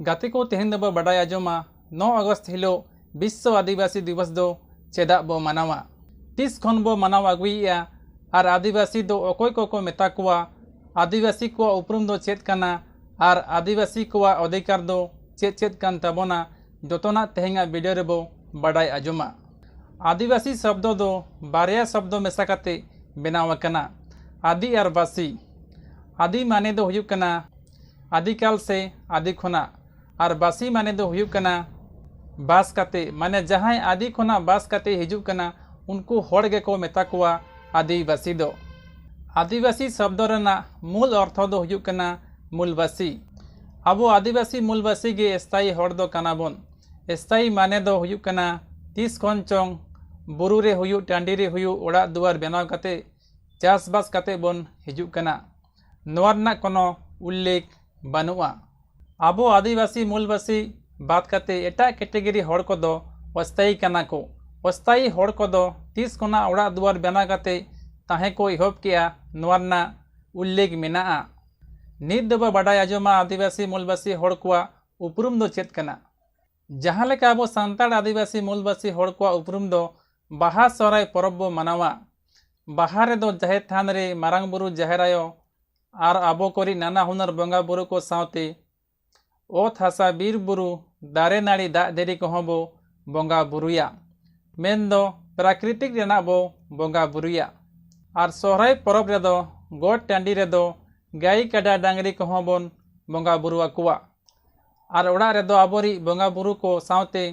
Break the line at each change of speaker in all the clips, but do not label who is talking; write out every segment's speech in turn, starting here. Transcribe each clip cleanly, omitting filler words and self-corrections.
गाते को तेहन दबो बड़ाय आजोमा 9 अगस्त हिलो विश्व आदिवासी दिवस दो चेदा बो मनावा तीस खन बो मनाव अगुइया और आदिवासी दो अकोय को मेता कुआ आदिवासी को उपरुम दो चेद कना और आदिवासी को अधिकार दो चेद चेद कान तबोना जोतना तेहेंगा वीडियो रेबो बड़ाय आजोमा। आदिवासी शब्द दो बारया शब्द मेसा काते बेनाव कना आदि और बासी। आदि माने दो हुयुक कना आदिकाल से आदि खोना और बासी माने दो हुयुक कना बास काते माने जहां आदि खोना बास काते हिजुक कना उनको होड़ गे को मेता कुआ आदिवासी दो। आदिवासी शब्द रना मूल अर्थ दो हुयुक कना मूलवासी। अब आदिवासी मूलवासी गे स्थायी होड़ दो कना बोन। स्थायी माने दो हुयुक कना तीस खन चोंग बुरु रे हुयु टांडी रे हुयु ओड़ा दुआर बनाव काते चासबास काते बोन हिजुक कना नोआ रना कोनो उल्लेख बानुआ। अब आदिवासी मूलवासी बात काते एटा कैटेगरी होड़ को दो अस्थायी कना को। अस्थायी होड़ को दो तीस कोना ओड़ा दुआर बना काते ताहे को इहब किया नोआ रना उल्लेख मेनाआ। नित दबा बड़ाय आजोमा आदिवासी मूलवासी होड़ को उपरुम दो चेद कना। जहां लेका अब सांताड़ आदिवासी मूलवासी होड़ को उपरुम दो बाहा सोहराय परब बो मनावा। बाहा रे दो जाहेर थान रे मारांग बुरु जाहेरायो और आबो कोरी नाना हुनर बंगा बुरु को सावते ओत हासा बीर बुरु दारे नाड़ी दा देरी को बो बंगा बुरुया मेन दो प्राकृतिक रेना बो बंगा बुरुया। और सोहराय परब रे दो गोट टांडी रे दो गाय काडा डांगरी को बोन बंगा बुरुआ कुआ। और ओड़ा रे दो आबोरी बंगा बुरु को सावते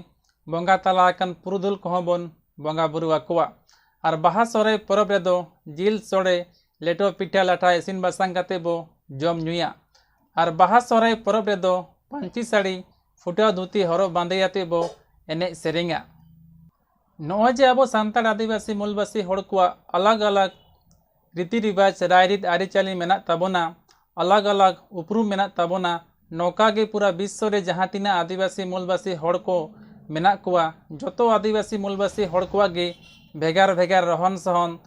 बंगा तला कन पुरुधुल को बोन बंगा बुरुआ कुआ। और बाहा सोहराय परब रे दो जिल सोड़े लेटो पिठा लाठा इसिन बासांग काते बो जम नुया। और बाहा सोहराय परब रे दो पांची साड़ी फुटा धुती हरो बांधेयाते बो एने सेरेंगा। नोए जे अब सांताड़ आदिवासी मूलवासी होड़ को अलग अलग रीति रिवाज राय रीत आरिचाली मेना ताबोना अलग अलग उपरुम मेना ताबोना नौका गे पूरा विश्व रे जहां तिना आदिवासी मूलवासी होड़ को मेना कुआ जोतो आदिवासी मूलवासी होड़ को गे भेगार भेगार रहन सहन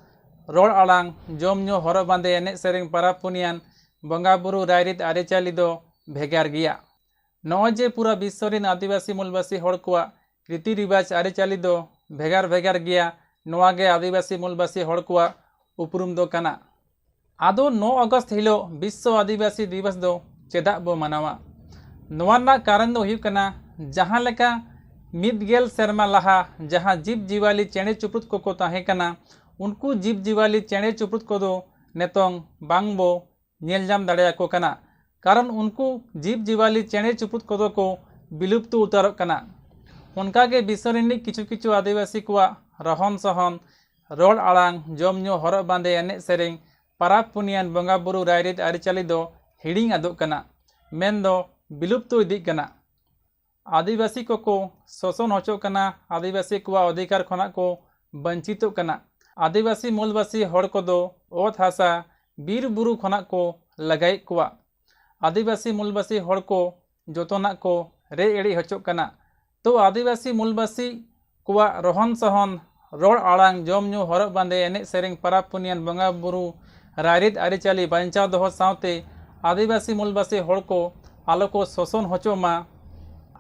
रोड़ आड़ांग जम न्यू हरो बांधे एने सेरेंग पाराब पुनियान बंगा बुरु राय रीत आरिचाली दो भेगार गिया। नोए जे पूरा विश्व रेन आदिवासी मूलवासी होड़ को रीति रिवाज आरिचाली दो भेगार भेगार गिया नोआ गे आदिवासी मूलवासी होड़ को उपरुम दो कना। आदो 9 अगस्त हिलो विश्व आदिवासी दिवस दो चेदा बो मनावा। नोआ ना कारण दो हुयुक कना जहां लेका मिदगेल सेरमा लहा जहां जीव जीवाली चेणे चुपरुत को ताहे कना उनको जीव जीवाली चेणे चुपरुत को दो नेतोंग बांग बो नेल जाम दाड़ेया को कना कारण उनको जीव जीवाली चेणे चुपरुत को विलुप्त उतारक कना। उनका के विश्व रेनी किछु किछु आदिवासी को रहन सहन रोड़ आड़ांग जम न्यू हरो बांधे एने सेरेंग पाराब पुनियान बंगा बुरु राय रीत आरिचाली दो हिड़िंग आदोग कना मेन दो विलुप्त इदिग कना। आदिवासी को शोषण होचो कना आदिवासी को अधिकार खना को वंचितो कना। आदिवासी मूलवासी होड़ को दो ओत हासा बीर बुरु खना को लगाई कुआ। आदिवासी मूलवासी होड़ को जोतना को रे एड़ी होचो कना। तो आदिवासी मूलवासी को रहन सहन रोड़ आड़ांग जम न्यू हरो बांधे एने सेरेंग पाराब पुनियान बंगा बुरु राय रीत आरिचाली बांचाव दोहो सावते आदिवासी मूलवासी होड़ को आलो को शोषण होचो मा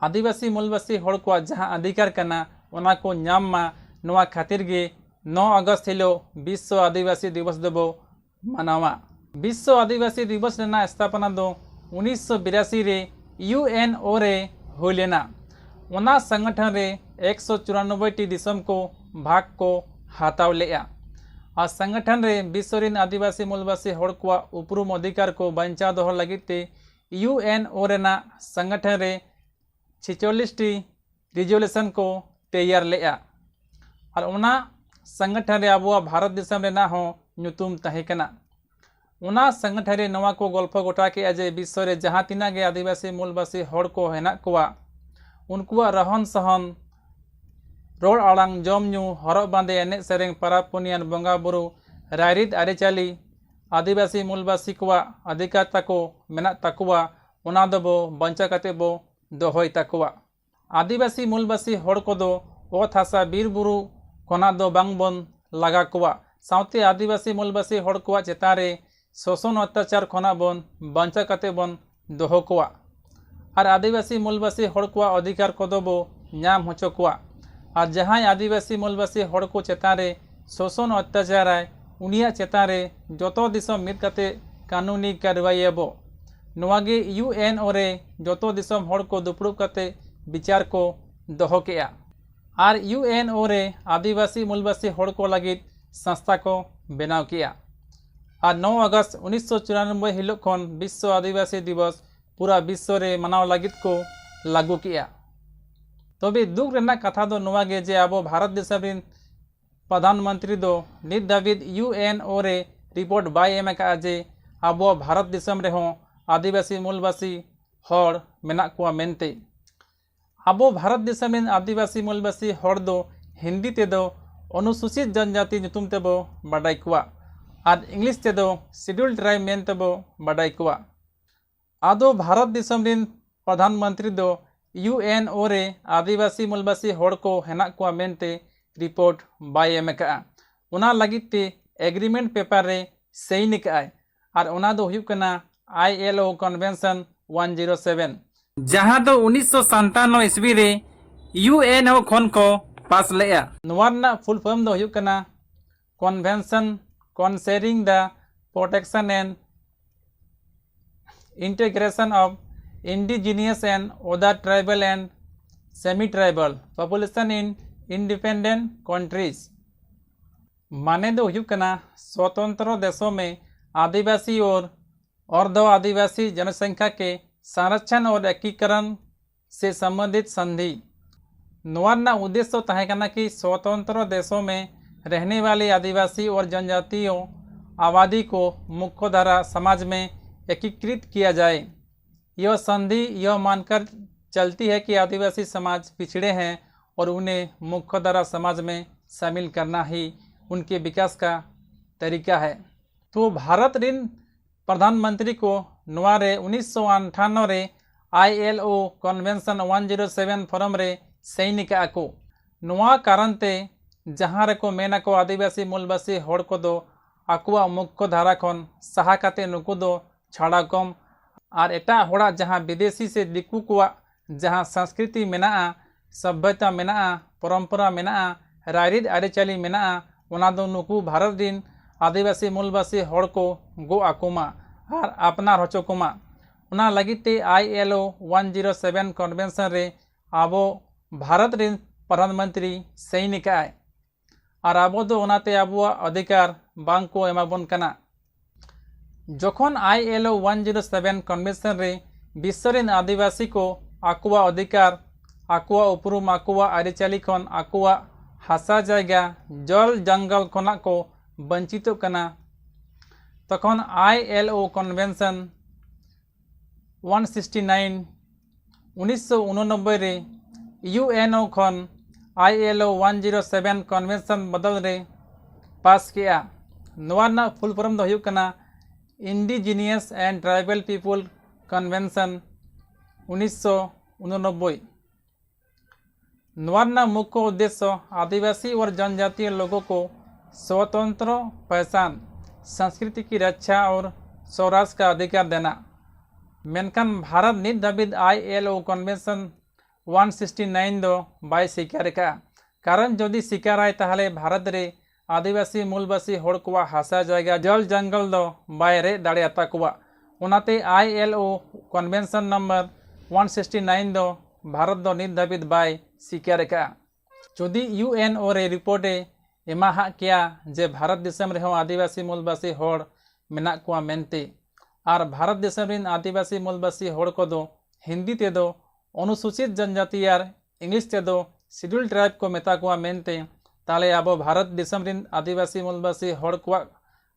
आदिवासी मूलवासी होड़ को जहां अधिकार कना ओना को नाम मा नोआ खातिर गे 9 अगस्त हिलो विश्व आदिवासी दिवस दबो मनावा। विश्व आदिवासी दिवस रेना स्थापना दो 1982 रे UNO रे हुई लेना। ओना संगठन रे 194 टी दिसम को भाग को हाताव लेया। और संगठन रे विश्व रेन आदिवासी मूलवासी होड़ को उपरुम अधिकार को बंचाव दोहो लगिते UNO रेना संगठन रे 46 टी रिजोल्यूशन को तैयार लेया। और ओना संगठन रे अब भारत दिसम रेना हो नुतुम ताहे कना। ओना संगठन रे नवा को गल्प गोटा के अजे विश्व रे जहां तिना गे आदिवासी मूलवासी होड़ को हेना कोआ उनको रहन सहन रोड़ आड़ांग जम न्यू हरो बांधे एने सेरेंग पाराब पुनियान बंगा बुरु राय रीत आरिचाली आदिवासी मूलवासी को अधिकार ताको मेना ताकुआ ओना दबो बंचा काते बो दोहोय ताकुआ। आदिवासी मूलवासी होड़ को दो ओत हासा बीर बुरु कोना दो बांग बोन लगा कुआ सावते आदिवासी मूलवासी होड़ को चेतान रे शोषण अत्याचार खना बोन बंचा काते बोन दोहो कुआ। और आदिवासी मूलवासी हड़ को अधिकार कोदो बो नाम होचो कोआ और जहां आदिवासी मूलवासी हड़ को चेतान रे शोषण अत्याचार आए उनिया चेतान रे जोतो दिसम मिद काते कानूनी कार्रवाई बो नोवागे UNO रे जोतो दिसम हड़ को दुपड़ुब काते विचार को दोहो केआ और UNO रे आदिवासी मूलवासी हड़ को लगित संस्था को बनाव किया और 9 अगस्त 1994 हिलो खन विश्व आदिवासी दिवस पूरा विश्व रे मनाव लगित को लागू किया। तबे दुख रेना कथा दो नोवागे जे आबो भारत देश रिन प्रधानमंत्री दो नित दाबिद UNO रे रिपोर्ट बाय एम का जे आबो भारत देशम रे हो आदिवासी मूलवासी हड़ मेना को मेनते आबो भारत देशम रिन आदिवासी मूलवासी हड़ दो हिंदी ते दो अनुसूचित जनजाति नुतुम तेबो बाडाई कुआ और इंग्लिश तेदो शेड्यूल्ड ट्राइब मेन तेबो बाडाई कुआ आदो भारत देशम रिन प्रधानमंत्री दो UNO रे आदिवासी मूलवासी हड़ को हेना कुआ मेनते रिपोर्ट बाय एम का उना लगित ते एग्रीमेंट पेपर रे सही निकाय और उना दो हुयुक कना ILO कन्वेंशन 107 जहां दो 1997 ईस्वी रे UNO खन को पास लेया नोवारना फुल फॉर्म दो हुयुक कना convention concerning the protection and integration of indigenous and other tribal and semi-tribal population in independent countries माने दो हुयुक कना स्वतंत्र देशों में आदिवासी और अर्ध आदिवासी जनसंख्या के संरक्षण और एकीकरण से संबंधित संधि नोवारना उद्देश्य तहे कना कि स्वतंत्र देशों में रहने वाले आदिवासी और जनजातियों आबादी को मुख्यधारा समाज में एकीकृत किया जाए। यह संधि यह मानकर चलती है कि आदिवासी समाज पिछड़े हैं और उन्हें मुख्यधारा समाज में शामिल करना ही उनके विकास का तरीका है। तो भारत रिन प्रधानमंत्री को नोवारे 1998 रे ILO कन्वेंशन 107 फॉरम रे सही निका को नोवा कारण ते जहाँ रे को मेना को आदिवासी मूलवासी हड़ को दो आकुआ मुख्य धारा खन सहा काते नुकु दो छाड़ा कम और एटा होड़ा जहाँ विदेशी से दिकु को जहाँ संस्कृति मेना सभ्यता मेना परंपरा मेना रायरिद आरेचाली मेना उना दो नुकु भारत दिन आदिवासी मूलवासी हड़ को गो आकुमा और अपना रचोकुमा उना लगिते ILO 107 कन्वेंशन रे आबो भारत रिन प्रधानमंत्री सही निकाय और आबो दो उनाते आबुआ अधिकार बांग को एमाबन कना जखन ILO 107 कन्वेंशन रे विश्व रिन आदिवासी को आकुआ अधिकार आकुआ उपरुम आकुआ आरिचाली खन आकुआ हासा जायगा जल जंगल खना को वंचित कना तखन ILO कन्वेंशन 169 1989 रे UNO खन ILO 107 कन्वेंशन बदल रे पास किया नोवाना फुल फॉर्म दो हुयुक कना indigenous and tribal people convention 1989 नोवाना मुख्य उद्देश्य आदिवासी और जनजातीय लोगों को स्वतंत्र पहचान संस्कृति की रक्षा और स्वराज का अधिकार देना मेनकान भारत नित दाबिद ILO कन्वेंशन 169 दो बाय स्वीकार का कारण जदि स्वीकार आए ताहले भारत रे आदिवासी मूलवासी हड़ को हासा जायगा जल जंगल दो बाय रे दाड़े आता कुआ उनाते ILO कन्वेंशन नंबर 169 दो भारत दो नित दाबिद बाय स्वीकार का जदि UNO रे रिपोर्टे एमा हा किया जे भारत देशम रे आदिवासी मूलवासी हड़ मेना को मेनते और भारत देशम रिन आदिवासी मूलवासी हड़ को दो हिंदी ते दो अनुसूचित जनजाति यार इंग्लिश ते दो शेड्यूल ट्राइब को मेता को मेनते ताले आबो भारत देशम रिन आदिवासी मूलवासी हड़ को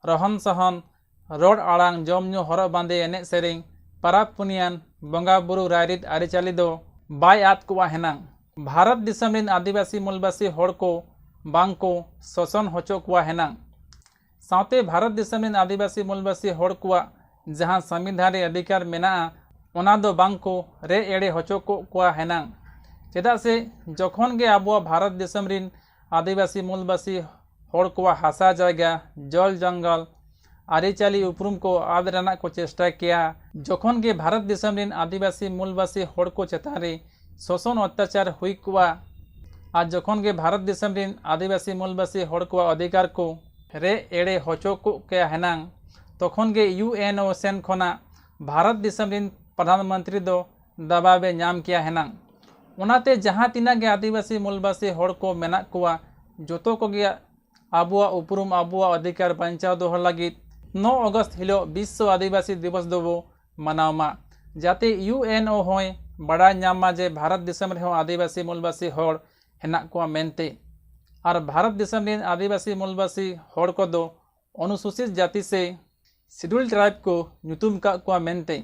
रहन सहन रोड आड़ांग जम न्यू हर बांदे एने सेरिंग पाराब पुनियान बंगा बुरु रायरित आरिचाली दो बाय आत को हेनांग भारत देशम रिन आदिवासी मूलवासी हड़ को बांग को शोषण होचो को हेनांग साथे भारत देशम रिन आदिवासी मूलवासी हड़ को जहाँ संविधान रे अधिकार मेना ओना दो बांग को रे एड़े होचो को हेनांग चेदा से जखन गे आबो भारत देशम रिन आदिवासी मूलवासी हड़ को हासा जायगा जल जंगल आरिचाली उपरूम को आद रना को चेष्टा किया जखन के भारत दिसम रिन आदिवासी मूलवासी होड़ को चेतान रे शोषण अत्याचार हुई कुआ आज जखन के भारत दिसम रिन आदिवासी मूलवासी होड़ को अधिकार को रे एड़े होचो को के हेनांग तखन के यूएनओ सेन खोना भारत दिसम रिन प्रधानमंत्री दो दबावे नाम किया हेनांग उनाते जहाँ तीना के आदिवासी मूलवासी होड़ को मेना कुआ जोतो को गया आबुआ उपरूम आबुआ अधिकार बचाव दोहर लगित 9 अगस्त हिलो विश्व आदिवासी दिवस दो मनावमा जाते यूएनओ होय बड़ा नामा जे भारत दिसम रे आदिवासी मूलवासी होड़ हेना को मेनते और भारत दिसम रिन आदिवासी मूलवासी होड़ को दो अनुसूचित जाति से शेड्यूल ट्राइब को ᱧᱩᱛᱩᱢ का को मेनते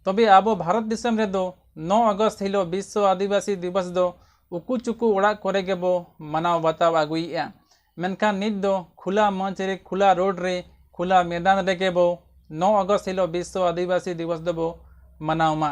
तबे आबो भारत दिसम रे दो 9 अगस्त हिलो विश्व आदिवासी दिवस दो उकू चुकू ओड़ा करे के बो मनाव बताव आगुईया मेनखान नित दो खुला मंच रे खुला रोड रे खुला मैदान रे के बो 9 अगस्त हिलो विश्व आदिवासी दिवस दो बो मनावमा।